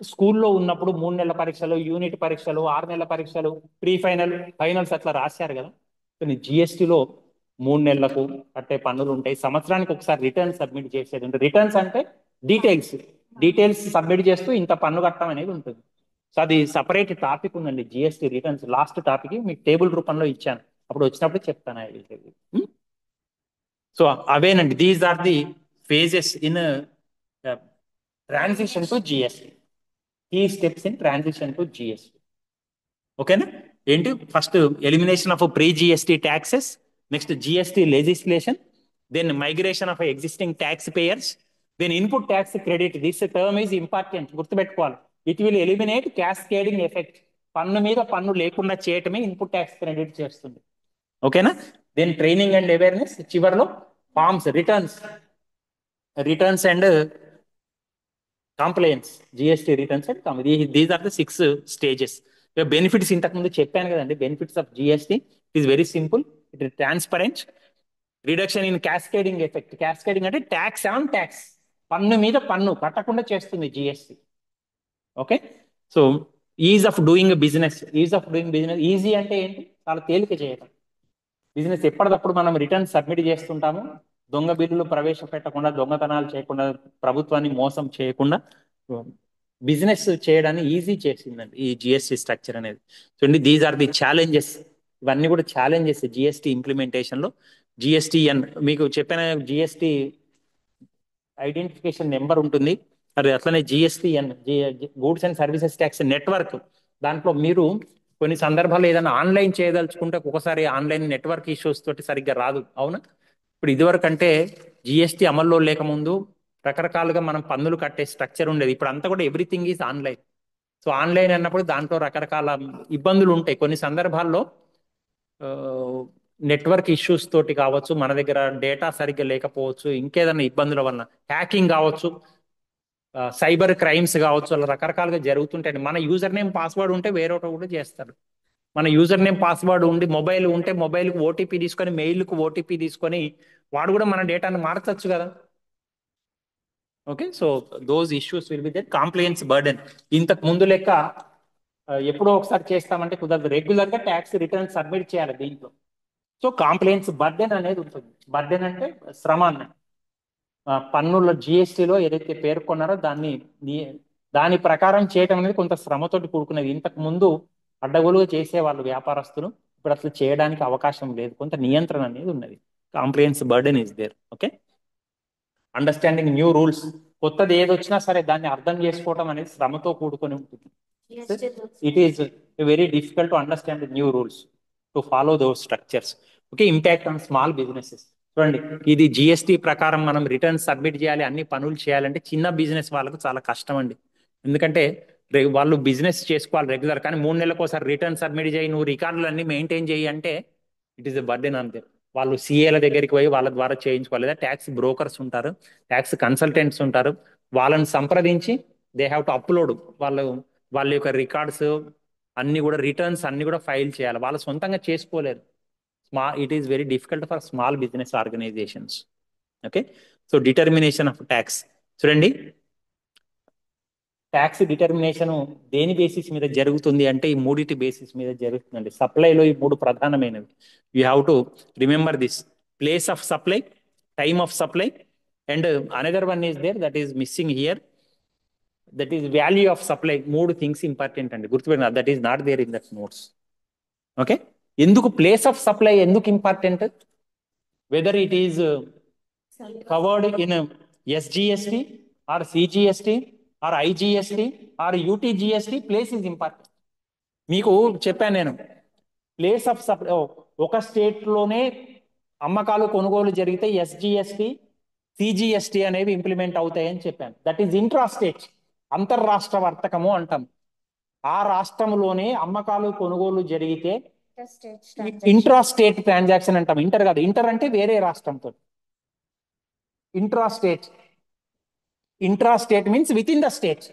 స్కూల్లో ఉన్నప్పుడు 3 నెలల పరీక్షలు, యూనిట్ పరీక్షలు, 6 నెలల పరీక్షలు, ప్రీ ఫైనల్, ఫైనల్స్ అట్లా రాశారు కదా. కానీ జిఎస్టిలో 3 నెలలకు కట్టే పన్నులు ఉంటాయి. సంవత్సరానికి ఒకసారి రిటర్న్ సబ్మిట్ చేసేది ఉంటుంది. రిటర్న్స్ అంటే డీటెయిల్స్ డీటెయిల్స్ సబ్మిట్ చేస్తూ ఇంత పన్ను కట్టడం అనేది ఉంటుంది. సో అది సపరేట్ టాపిక్ ఉందండి, జిఎస్టి రిటర్న్స్. లాస్ట్ టాపిక్ మీకు టేబుల్ రూపంలో ఇచ్చాను, అప్పుడు వచ్చినప్పుడు చెప్తాను. సో అవేనండి, these are the phases in transition to GST. Key steps in transition to GST. ఓకేనా? ఏంటి? First elimination of pre GST taxes, next GST legislation, then migration of existing tax payers, then input tax credit. This term is important, గుర్తుపెట్టుకోవాలి. It will eliminate cascading effect. పన్ను మీద పన్ను లేకుండా చేయటమే input tax credit చేస్తుంది. ఓకేనా? Then training and awareness, చివరిలో forms, returns and compliance, GST returns and these are the 6 stages. Benefits ఇంతకు ముందు చెప్పాను కదండి. Benefits of GST it is very simple, it is transparent, reduction in cascading effect. Cascading అంటే tax on tax, పన్ను మీద పన్ను కట్టకుండా చేస్తుంది GST. Okay? So ease of doing business, easy అంటే ఏంటి? చాలా తేలిక చేయడం బిజినెస్. ఎప్పటికప్పుడు మనం రిటర్న్ సబ్మిట్ చేస్తుంటాము, దొంగ బిల్లులు ప్రవేశపెట్టకుండా, దొంగతనాలు చేయకుండా, ప్రభుత్వాన్ని మోసం చేయకుండా బిజినెస్ చేయడాన్ని ఈజీ చేసిందండి ఈ జిఎస్టీ స్ట్రక్చర్ అనేది. చూడండి, దీస్ ఆర్ ది ఛాలెంజెస్. ఇవన్నీ కూడా ఛాలెంజెస్ జిఎస్టీ ఇంప్లిమెంటేషన్ లో. జిఎస్టీఎన్ మీకు చెప్పిన జిఎస్టీ ఐడెంటిఫికేషన్ నెంబర్ ఉంటుంది. అది అట్లనే GSTN, goods and services tax network. దాంట్లో మీరు కొన్ని సందర్భాల్లో ఏదైనా ఆన్లైన్ చేయదలుచుకుంటే ఒక్కొక్కసారి ఆన్లైన్ నెట్వర్క్ ఇష్యూస్ తోటి సరిగ్గా రాదు, అవునా? ఇప్పుడు ఇదివరకు అంటే జిఎస్టీ అమల్లో లేకముందు రకరకాలుగా మనం పన్నులు కట్టే స్ట్రక్చర్ ఉండేది. ఇప్పుడు అంతా కూడా everything is online. So online అన్నప్పుడు దాంట్లో రకరకాల ఇబ్బందులు ఉంటాయి. కొన్ని సందర్భాల్లో నెట్వర్క్ ఇష్యూస్ తోటి కావచ్చు, మన దగ్గర డేటా సరిగ్గా లేకపోవచ్చు, ఇంకేదన్నా ఇబ్బందుల వలన హ్యాకింగ్ కావచ్చు, సైబర్ క్రైమ్స్ కావచ్చు, అలా రకరకాలుగా జరుగుతుంటాయి. మన యూజర్ నేమ్ పాస్వర్డ్ ఉంటే వేరొకటి కూడా చేస్తారు. మన యూజర్ నేమ్ పాస్వర్డ్ ఉండి మొబైల్ ఉంటే మొబైల్కి ఓటీపీ తీసుకొని, మెయిల్కు ఓటీపీ తీసుకొని వాడు కూడా మన డేటాను మార్చచ్చు కదా. Okay? So those issues will be there. Compliance burden ఇంతకు ముందు లెక్క ఎప్పుడో ఒకసారి చేస్తామంటే కుదరదు, రెగ్యులర్ గా ట్యాక్స్ రిటర్న్ సబ్మిట్ చేయాలి దీంట్లో. సో కాంప్లయన్స్ బర్డెన్ అనేది ఉంటుంది. బర్డెన్ అంటే శ్రమ అన్నట్టు. పన్నుల జిఎస్టీలో ఏదైతే పేర్కొన్నారో దాని ప్రకారం చేయటం అనేది కొంత శ్రమతోటి కూడుకునేది. ఇంతకు ముందు అడ్డగోలుగా చేసేవాళ్ళు వ్యాపారస్తులు, ఇప్పుడు అసలు చేయడానికి అవకాశం లేదు, కొంత నియంత్రణ అనేది ఉన్నది. Compliance burden is there. Okay? Understanding new rules, కొత్తది ఏది వచ్చినా సరే దాన్ని అర్థం చేసుకోవడం అనేది శ్రమతో కూడుకొని ఉంటుంది. It is very difficult to understand new rules, to follow those structures. Okay? Impact on small businesses. చూడండి, ఇది జిఎస్టీ ప్రకారం మనం రిటర్న్ సబ్మిట్ చేయాలి, అన్ని పనులు చేయాలంటే చిన్న బిజినెస్ వాళ్ళకు చాలా కష్టం అండి. ఎందుకంటే వాళ్ళు బిజినెస్ చేసుకోవాలి రెగ్యులర్, కానీ 3 నెలలకు ఒకసారి రిటర్న్ సబ్మిట్ చేయి, నువ్వు రికార్డులు అన్ని మెయింటైన్ చేయి అంటే ఇట్ ఈస్ ఎ బర్డెన్ అంతే. వాళ్ళు సిఏల దగ్గరికి పోయి వాళ్ళ ద్వారా చేయించుకోవాలి, లేదా ట్యాక్స్ బ్రోకర్స్ ఉంటారు, ట్యాక్స్ కన్సల్టెంట్స్ ఉంటారు, వాళ్ళని సంప్రదించి దే హ్యావ్ టు అప్లోడ్ వాళ్ళ యొక్క రికార్డ్స్ అన్ని కూడా, రిటర్న్స్ అన్ని కూడా ఫైల్ చేయాలి. వాళ్ళు సొంతంగా చేసుకోలేరు. It is very difficult for small business organizations. Okay? So determination of tax. చూడండి, ట్యాక్స్ డిటర్మినేషన్ దేని బేసిస్ మీద జరుగుతుంది అంటే ఈ మూడిటి బేసిస్ మీద జరుగుతుందండి. సప్లైలో ఈ మూడు ప్రధానమైనవి. You have to remember this: place of supply, time of supply, and another one is there that is missing here, that is value of supply. మూడు థింగ్స్ ఇంపార్టెంట్ అండి, గుర్తుపెట్టిన. That is not there in that notes. Okay? ఎందుకు place of supply ఎందుకు important? Whether it is covered in SGST or CGST or IGST or UTGST, place is important. మీకు చెప్పాను నేను, place of supply ఒక state లోనే అమ్మకాలు కొనుగోలు జరిగితే ఎస్జిఎస్టి, సిజిఎస్టి అనేవి ఇంప్లిమెంట్ అవుతాయని చెప్పాను. దట్ ఈస్ ఇంట్రా స్టేట్, అంతర్రాష్ట్ర వర్తకము అంటాం. ఆ రాష్ట్రంలోనే అమ్మకాలు కొనుగోలు జరిగితే ఇంట్రా స్టేట్ ట్రాన్సాక్షన్ అంటాం. ఇంటర్ కాదు, ఇంటర్ అంటే వేరే రాష్ట్రంతో. Intrastate means with in the state.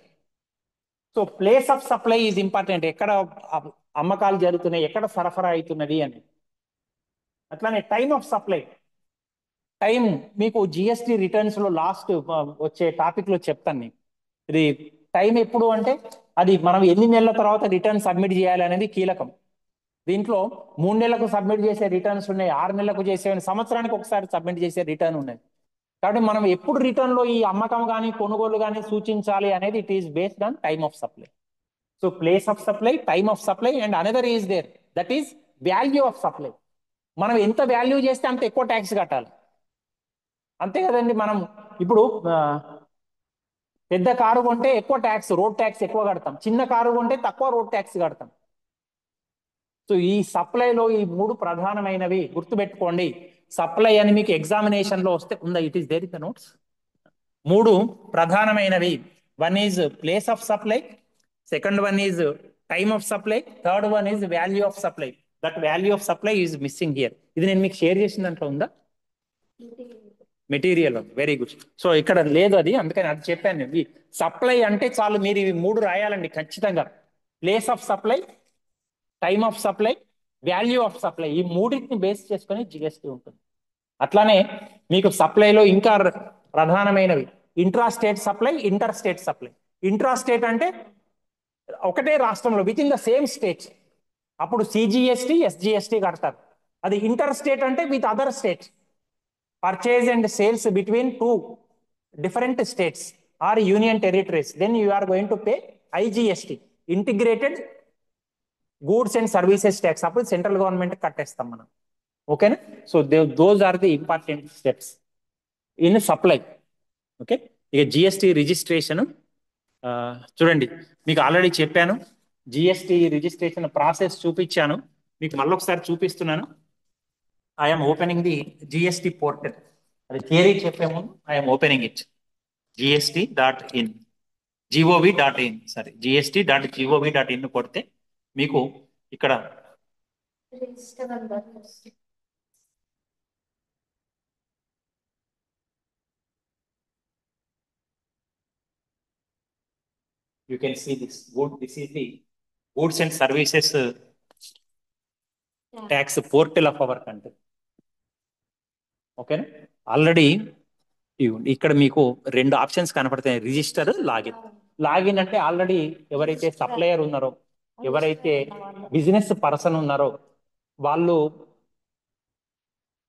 So place of supply is important, ఎక్కడ అమ్మకాలు జరుగుతున్నాయి, ఎక్కడ సరఫరా అవుతున్నది అని. అట్లానే టైమ్ ఆఫ్ సప్లై, టైం మీకు జిఎస్టి రిటర్న్స్ లో లాస్ట్ వచ్చే టాపిక్ లో చెప్తాను మీకు. ఇది టైం ఎప్పుడు అంటే అది మనం ఎన్ని నెలల తర్వాత రిటర్న్ సబ్మిట్ చేయాలి అనేది కీలకం. దీంట్లో 3 నెలలకు సబ్మిట్ చేసే రిటర్న్స్ ఉన్నాయి, 6 నెలలకు చేసే, సంవత్సరానికి ఒకసారి సబ్మిట్ చేసే రిటర్న్ ఉన్నాయి. కాబట్టి మనం ఎప్పుడు రిటర్న్ లో ఈ అమ్మకం కానీ కొనుగోలు కానీ సూచించాలి అనేది it is based on time of supply. So place of supply, time of supply and another is there, that is value of supply. మనం ఎంత వాల్యూ చేస్తే అంత ఎక్కువ ట్యాక్స్ కట్టాలి, అంతే కదండి. మనం ఇప్పుడు పెద్ద కారు కొంటే ఎక్కువ ట్యాక్స్, రోడ్ ట్యాక్స్ ఎక్కువ కడతాం, చిన్న కారు కొంటే తక్కువ రోడ్ ట్యాక్స్ కడతాం. సో ఈ సప్లైలో ఈ 3 ప్రధానమైనవి గుర్తుపెట్టుకోండి. సప్లై అని మీకు ఎగ్జామినేషన్ లో వస్తే ఉందా, it is there in the notes. 3 ప్రధానమైనవి, one is place of supply, second one is time of supply, third one is value of supply. That value of supply is missing here. ఇది నేను మీకు share చేసిన దాంట్లో ఉందా? Material, very good. So ఇక్కడ లేదు అది, అందుకని అది చెప్పాను. సప్లై అంటే చాలు, మీరు ఇవి 3 రాయాలండి ఖచ్చితంగా. Place of supply, time of supply, value of supply, ఈ మూడింటిని బేస్ చేసుకొని జిఎస్టీ ఉంటుంది. అట్లానే మీకు సప్లైలో ఇంకా ప్రధానమైనవి intra state supply, inter state supply. Intra state అంటే ఒకటే రాష్ట్రంలో with in the same state, అప్పుడు సిజిఎస్టీ ఎస్జిఎస్టీ కడతారు. అది ఇంటర్ స్టేట్ అంటే with other state, purchase and sales between 2 different states or union territories, then you are going to pay IGST, integrated goods and services tax. అప్పుడు central government కట్టేస్తాం మనం. ఓకేనా? So those are the important steps in supply. Okay, ఇక GST registration చూడండి, మీకు already చెప్పాను. GST registration process చూపించాను, మీకు మళ్ళీ ఒకసారి చూపిస్తున్నాను. I'm opening the GST portal. అది థియరీ చెప్పే ముందు ఐఎమ్ ఓపెనింగ్ ఇట్. జిఎస్టి.in, జిఓవి.in, సారీ జిఎస్టి.gov.in కొడితే మీకు ఇక్కడ you can see this good, this is the goods and services tax portal of our country. ఓకేనా? ఆల్రెడీ ఇక్కడ మీకు 2 ఆప్షన్స్ కనపడతాయి, రిజిస్టర్, లాగిన్. లాగిన్ అంటే ఆల్రెడీ ఎవరైతే సప్లయర్ ఉన్నారో, ఎవరైతే బిజినెస్ పర్సన్ ఉన్నారో వాళ్ళు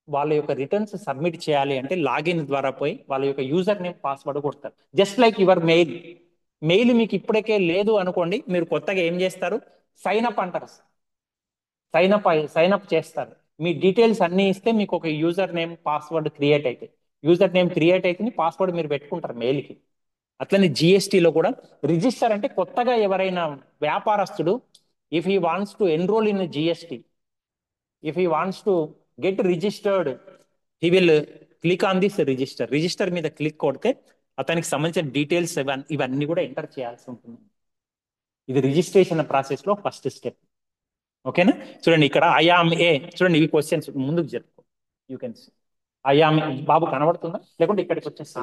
వాళ్ళ యొక్క రిటర్న్స్ సబ్మిట్ చేయాలి అంటే లాగిన్ ద్వారా పోయి వాళ్ళ యొక్క యూజర్ నేమ్ పాస్వర్డ్ కొడతారు. Just like your mail. Mail మీకు ఇప్పటికే లేదు అనుకోండి, మీరు కొత్తగా ఏం చేస్తారు, సైన్ అప్ అంటారు. సైన్ అప్ చేస్తారు. మీ డీటెయిల్స్ అన్ని ఇస్తే మీకు ఒక యూజర్ నేమ్ పాస్వర్డ్ క్రియేట్ అవుతాయి. యూజర్ నేమ్ క్రియేట్ అయితే పాస్వర్డ్ మీరు పెట్టుకుంటారు మెయిల్కి. అట్లనే జిఎస్టీలో కూడా రిజిస్టర్ అంటే కొత్తగా ఎవరైనా వ్యాపారస్తుడు, if he wants to enrol in GST, if he wants to get registered, he will click on this register. Register మీద క్లిక్ కొడితే అతనికి సంబంధించిన డీటెయిల్స్ ఇవన్నీ కూడా ఎంటర్ చేయాల్సి ఉంటుంది. ఇది రిజిస్ట్రేషన్ ప్రాసెస్ లో ఫస్ట్ స్టెప్. ఓకేనా? చూడండి ఇక్కడ ఐఆమ్ ఏ, చూడండి ఈ క్వశ్చన్స్ ముందుకు జరుపు. యూ కెన్ సీ ఐఆమ్ బాబు కనబడుతుందా, లేకుంటే ఇక్కడికి వచ్చేస్తా.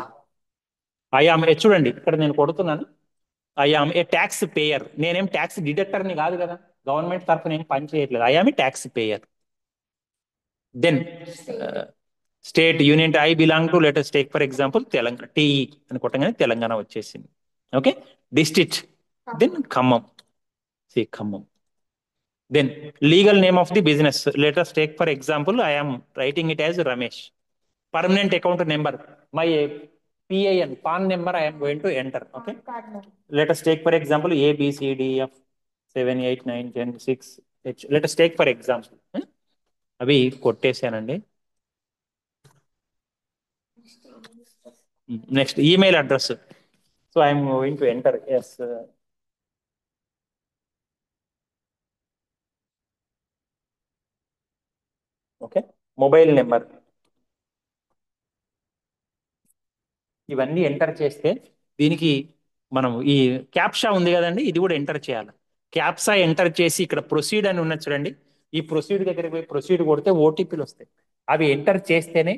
ఐఆమ్ ఏ, చూడండి ఇక్కడ నేను కొడుతున్నాను. I am a taxpayer. నేనేం ట్యాక్స్ డిడక్టర్ని కాదు కదా, గవర్నమెంట్ తరఫున ఏం పని చేయట్లేదు. I am a taxpayer. Then state, union, I belong to, let us take for example Telangana, T E అని కొట్టగానే తెలంగాణ వచ్చేసింది. Okay, district, then Khammam, see Khammam. Then legal name of the business, let us take for example I'm writing it as Ramesh. Permanent account number, my PIN, PAN number I'm going to enter. Okay, let us take for example ABCDF 7 8 9 10 6 H. Let us take for example. అవి కొట్టేశానండి. Next email address. So I'm going to enter S. Okay, mobile number, ఇవన్నీ enter చేస్తే దీనికి మనం ఈ క్యాప్షా ఉంది కదండి, ఇది కూడా ఎంటర్ చేయాలి. క్యాప్షా ఎంటర్ చేసి ఇక్కడ ప్రొసీడ్ అని ఉన్నది చూడండి, ఈ ప్రొసీడ్ దగ్గరికి పోయి ప్రొసీడ్ కొడితే ఓటీపీలు వస్తాయి. అవి ఎంటర్ చేస్తేనే,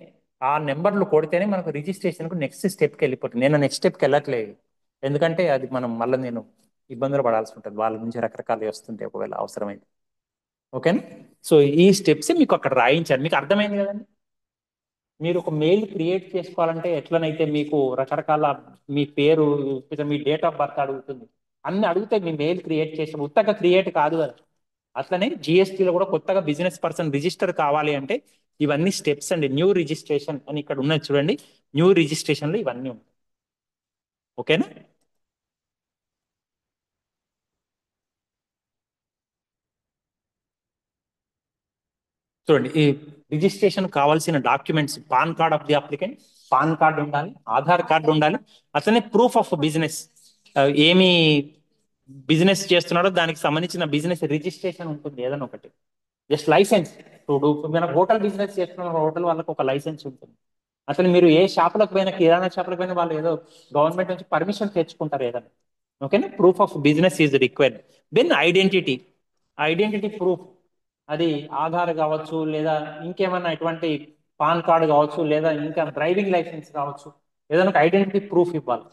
ఆ నెంబర్లు కొడితేనే మనకు రిజిస్ట్రేషన్కు నెక్స్ట్ స్టెప్కి వెళ్ళిపోతుంది. నేను నెక్స్ట్ స్టెప్కి వెళ్ళట్లేదు, ఎందుకంటే అది మనం మళ్ళీ నేను ఇబ్బందులు పడాల్సి ఉంటుంది, వాళ్ళ నుంచి రకరకాలు వస్తుంటాయి ఒకవేళ అవసరమైంది. ఓకేనా? సో ఈ స్టెప్స్ మీకు అక్కడ రాయించాను, మీకు అర్థమైంది కదండి. మీరు ఒక మెయిల్ క్రియేట్ చేసుకోవాలంటే ఎట్లనైతే మీకు రకరకాల మీ పేరు, మీ డేట్ ఆఫ్ బర్త్ అడుగుతుంది, అన్ని అడిగితే మీ మెయిల్ క్రియేట్ చేసి ఉత్తగా క్రియేట్ కాదు కదా. అట్లనే జిఎస్టీలో కూడా కొత్తగా బిజినెస్ పర్సన్ రిజిస్టర్ కావాలి అంటే ఇవన్నీ స్టెప్స్ అండి. న్యూ రిజిస్ట్రేషన్ అని ఇక్కడ ఉన్నది చూడండి. న్యూ రిజిస్ట్రేషన్లో ఇవన్నీ ఉంటాయి. ఓకేనా? చూడండి, ఈ రిజిస్ట్రేషన్ కావాల్సిన documents: PAN card of the applicant, PAN card ఉండాలి, ఆధార్ కార్డు ఉండాలి, అట్లనే ప్రూఫ్ ఆఫ్ బిజినెస్, ఏమి బిజినెస్ చేస్తున్నాడో దానికి సంబంధించిన బిజినెస్ రిజిస్ట్రేషన్ ఉంటుంది ఏదైనా ఒకటి. Just licence. ఇప్పుడు మన హోటల్ బిజినెస్ చేస్తున్న హోటల్ వాళ్ళకి ఒక లైసెన్స్ ఉంటుంది. అసలు మీరు ఏ షాపులకు పోయినా, కిరాణా షాపులకు పోయినా వాళ్ళు ఏదో గవర్నమెంట్ నుంచి పర్మిషన్ తెచ్చుకుంటారు ఏదైనా. ఓకేనా? Proof of business is required. Then identity, identity proof. అది ఆధార్ కావచ్చు, లేదా ఇంకేమన్నా ఇటువంటి పాన్ కార్డు కావచ్చు, లేదా ఇంకా డ్రైవింగ్ లైసెన్స్ కావచ్చు, ఏదైనా ఒక ఐడెంటిటీ ప్రూఫ్ ఇవ్వాలి.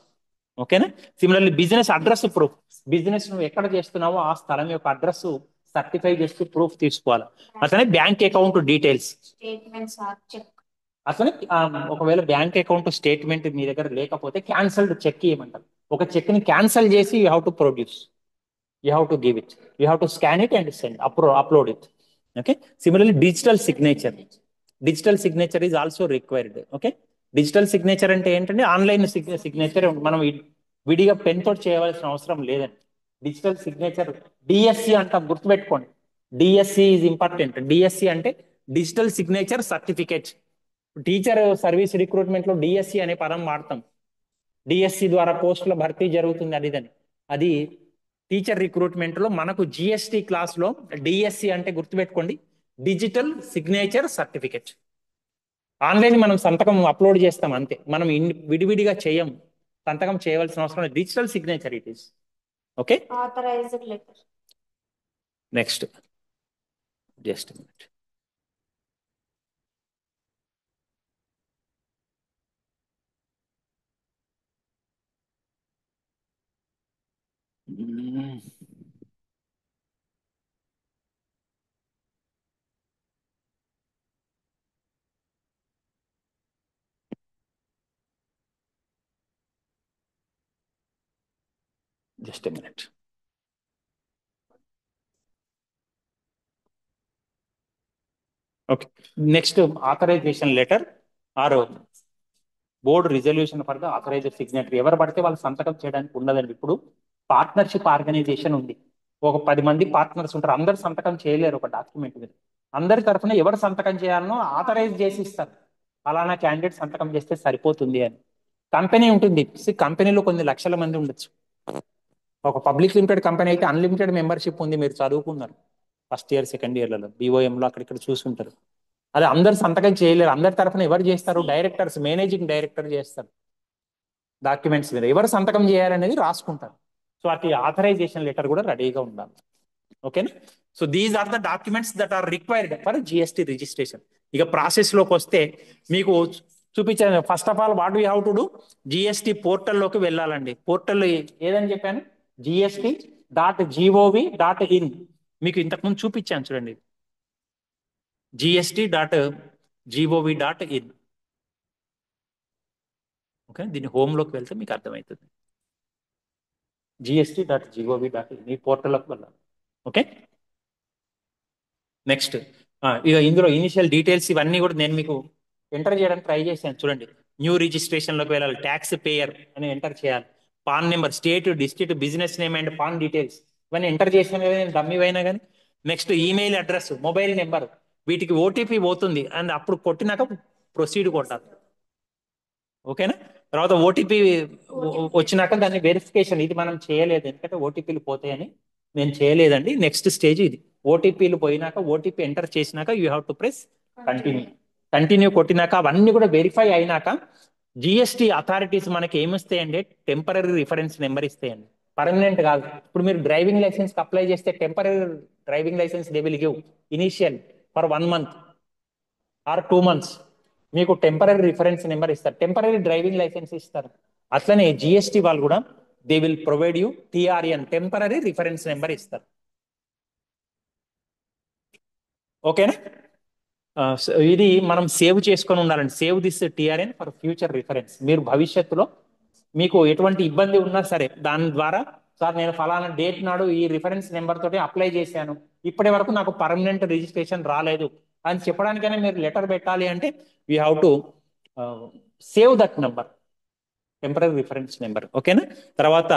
ఓకేనా? Similarly business address proof. Business నువ్వు ఎక్కడ చేస్తున్నావో ఆ స్థలం యొక్క అడ్రస్ సర్టిఫై చేసి ప్రూఫ్ తీసుకోవాలి. అట్లనే bank account details. Statements or cheque. అట్లనే ఒకవేళ బ్యాంక్ అకౌంట్ స్టేట్మెంట్ మీ దగ్గర లేకపోతే క్యాన్సల్డ్ చెక్ ఇవ్వమంటారు. ఒక చెక్ ని క్యాన్సల్ చేసి you have to produce, you have to give it, you have to scan it and send, upload it. Okay. Similarly digital signature. Digital signature is also required. Okay. Digital signature అంటే ఏంటంటే online signature. మనం విడిగా pen తోటి చేయవలసిన అవసరం లేదండి. Digital signature DSC అంటాం, గుర్తుపెట్టుకోండి. DSC is important. డిఎస్సి అంటే digital signature certificate. Teacher service recruitment లో డిఎస్సి అనే పదం వాడతాం. డిఎస్సి ద్వారా పోస్టుల భర్తీ జరుగుతుంది అదిదని. అది టీచర్ రిక్రూట్మెంట్ లో మనకు జిఎస్టి క్లాస్ లో డిఎస్సి అంటే గుర్తుపెట్టుకోండి, డిజిటల్ సిగ్నేచర్ సర్టిఫికేట్. ఆన్లైన్ మనం సంతకం అప్లోడ్ చేస్తాం అంతే, మనం విడివిడిగా చేయం. సంతకం చేయవలసిన అవసరం లేదు. Digital signature it is. Okay. Authorised letter. Next, just minute. Just minute. Okay. Next, authorisation letter or board resolution for the authorised signatory. ఎవరు పడితే వాళ్ళు సంతకం చేయడానికి ఉండదండి. ఇప్పుడు పార్ట్నర్షిప్ ఆర్గనైజేషన్ ఉంది, ఒక 10 మంది పార్ట్నర్స్ ఉంటారు, అందరు సంతకం చేయలేరు ఒక డాక్యుమెంట్ మీద. అందరి తరఫున ఎవరు సంతకం చేయాలనో ఆథరైజ్ చేసి ఇస్తారు. అలానా క్యాండిడేట్ సంతకం చేస్తే సరిపోతుంది అని. కంపెనీ ఉంటుంది, కంపెనీలో కొన్ని లక్షల మంది ఉండొచ్చు. ఒక పబ్లిక్ లిమిటెడ్ కంపెనీ అయితే అన్లిమిటెడ్ మెంబర్షిప్ ఉంది, మీరు చదువుకున్నారు ఫస్ట్ ఇయర్ సెకండ్ ఇయర్లలో బీఓఎంలో అక్కడిక్కడ చూసుంటారు. అదే అందరు సంతకం చేయలేరు. అందరి తరఫున ఎవరు చేస్తారు? డైరెక్టర్స్, మేనేజింగ్ డైరెక్టర్ చేస్తారు. డాక్యుమెంట్స్ మీద ఎవరు సంతకం చేయాలనేది రాసుకుంటారు. సో అటు ఆథరైజేషన్ లెటర్ కూడా రెడీగా ఉండాలి. ఓకేనా? So these are the documents that are required for GST registration. ఇక ప్రాసెస్ లోకి వస్తే మీకు చూపించాను. First of all what we have to do, GST పోర్టల్లోకి వెళ్ళాలండి. పోర్టల్ ఏదని చెప్పాను, GST.gov.in. మీకు ఇంతకుముందు చూపించాను చూడండి, GST.gov.in. ఓకే, దీన్ని హోమ్లోకి వెళ్తే మీకు అర్థమవుతుంది. GST.gov.in ఈ పోర్టల్లోకి వెళ్ళాలి. ఓకే. నెక్స్ట్, ఇక ఇందులో ఇనిషియల్ డీటెయిల్స్ ఇవన్నీ కూడా నేను మీకు ఎంటర్ చేయడానికి ట్రై చేశాను. చూడండి, న్యూ రిజిస్ట్రేషన్లోకి వెళ్ళాలి, ట్యాక్స్ పేయర్ అని ఎంటర్ చేయాలి, pan number, state, district, business name and pan details ఇవన్నీ ఎంటర్ చేసాను కదా నేను, డమ్మీ అయినా కానీ. Next, email address, mobile number, వీటికి ఓటీపీ పోతుంది అండ్ అప్పుడు కొట్టినాక ప్రొసీడ్ కొట్టాలి. ఓకేనా? తర్వాత ఓటీపీ వచ్చినాక దాన్ని వెరిఫికేషన్, ఇది మనం చేయలేదు ఎందుకంటే ఓటీపీలు పోతాయని నేను చేయలేదండి. నెక్స్ట్ స్టేజ్ ఇది. ఓటీపీలు పోయినాక, ఓటీపీ ఎంటర్ చేసినాక you have to press continue. Continue కొట్టినాక అవన్నీ కూడా వెరిఫై అయినాక జిఎస్టి అథారిటీస్ మనకి ఏమిస్తాయండి, టెంపరీ రిఫరెన్స్ నెంబర్ ఇస్తాయండి, పర్మనెంట్ కాదు. ఇప్పుడు మీరు డ్రైవింగ్ లైసెన్స్ అప్లై చేస్తే temporary driving licence they will give initial for 1 month or 2 months. మీకు టెంపరీ రిఫరెన్స్ నెంబర్ ఇస్తారు, టెంపరీ డ్రైవింగ్ లైసెన్స్ ఇస్తారు. అట్లనే జిఎస్టి వాళ్ళు కూడా they will provide you TRN, temporary reference number ఇస్తారు. ఓకేనా? ఇది మనం సేవ్ చేసుకొని ఉండాలండి. Save this TRN for future reference. మీరు భవిష్యత్తులో మీకు ఎటువంటి ఇబ్బంది ఉన్నా సరే దాని ద్వారా, సార్ నేను ఫలానా డేట్ నాడు ఈ రిఫరెన్స్ నెంబర్ తోటి అప్లై చేశాను, ఇప్పటి వరకు నాకు పర్మనెంట్ రిజిస్ట్రేషన్ రాలేదు అని చెప్పడానికైనా మీరు లెటర్ పెట్టాలి అంటే we have to save that number, temporary reference number. ఓకేనా? తర్వాత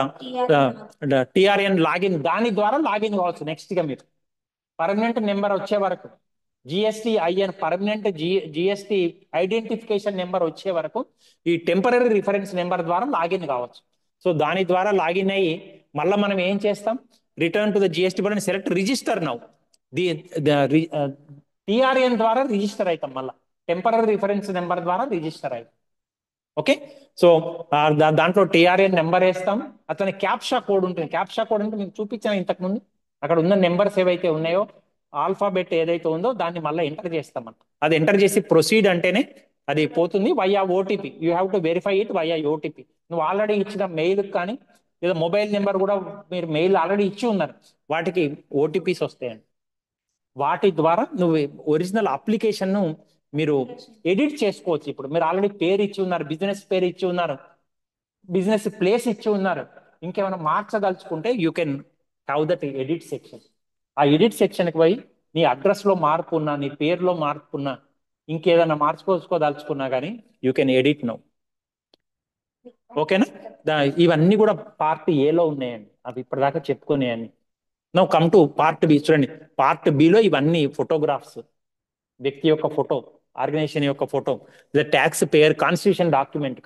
టిఆర్ఎన్ లాగిన్, దాని ద్వారా లాగిన్ కావచ్చు నెక్స్ట్ గా మీరు పర్మనెంట్ నెంబర్ వచ్చే వరకు. GSTIN permanent GST identification number వచ్చే వరకు ఈ టెంపరీ రిఫరెన్స్ నెంబర్ ద్వారా లాగిన్ కావచ్చు. సో దాని ద్వారా లాగిన్ అయ్యి మళ్ళీ మనం ఏం చేస్తాం, return to the GST button, select register now. The TRN ద్వారా రిజిస్టర్ అవుతాం, మళ్ళీ టెంపరీ రిఫరెన్స్ నెంబర్ ద్వారా రిజిస్టర్ అవుతాం. ఓకే? సో దాంట్లో టిఆర్ఎన్ నెంబర్ వేస్తాం, అతని క్యాప్షా కోడ్ ఉంటుంది. క్యాప్షా కోడ్ అంటే మీకు చూపించాను ఇంతకు ముందు, అక్కడ ఉన్న నెంబర్స్ ఏవైతే ఉన్నాయో ఆల్ఫాబెట్ ఏదైతే ఉందో దాన్ని మళ్ళీ ఎంటర్ చేస్తాం. అది ఎంటర్ చేసి ప్రొసీడ్ అంటేనే అది పోతుంది via OTP. You have to verify it via OTP. నువ్వు ఆల్రెడీ ఇచ్చిన మెయిల్ కానీ లేదా మొబైల్ నెంబర్ కూడా మీరు మెయిల్ ఆల్రెడీ ఇచ్చి ఉన్నారు, వాటికి ఓటీపీస్ వస్తాయండి. వాటి ద్వారా నువ్వు ఒరిజినల్ అప్లికేషన్ ను మీరు ఎడిట్ చేసుకోవచ్చు. ఇప్పుడు మీరు ఆల్రెడీ పేరు ఇచ్చి ఉన్నారు, బిజినెస్ పేరు ఇచ్చి ఉన్నారు, బిజినెస్ ప్లేస్ ఇచ్చి ఉన్నారు, ఇంకేమైనా మార్చదలుచుకుంటే you can have that edit section. ఆ ఎడిట్ సెక్షన్కి పోయి నీ అడ్రస్ లో మార్పు ఉన్నా, నీ పేరులో మార్పు ఉన్నా, ఇంకేదైనా మార్చుకోదలుచుకున్నా కానీ యూ కెన్ ఎడిట్ నౌ. ఓకేనా? ఇవన్నీ కూడా పార్ట్ ఏలో ఉన్నాయండి, అవి ఇప్పటిదాకా చెప్పుకునేయండి. Now come to part B. చూడండి, పార్ట్ బిలో ఇవన్నీ ఫోటోగ్రాఫ్స్, వ్యక్తి యొక్క ఫోటో, ఆర్గనైజేషన్ యొక్క photo, taxpayer constitution document.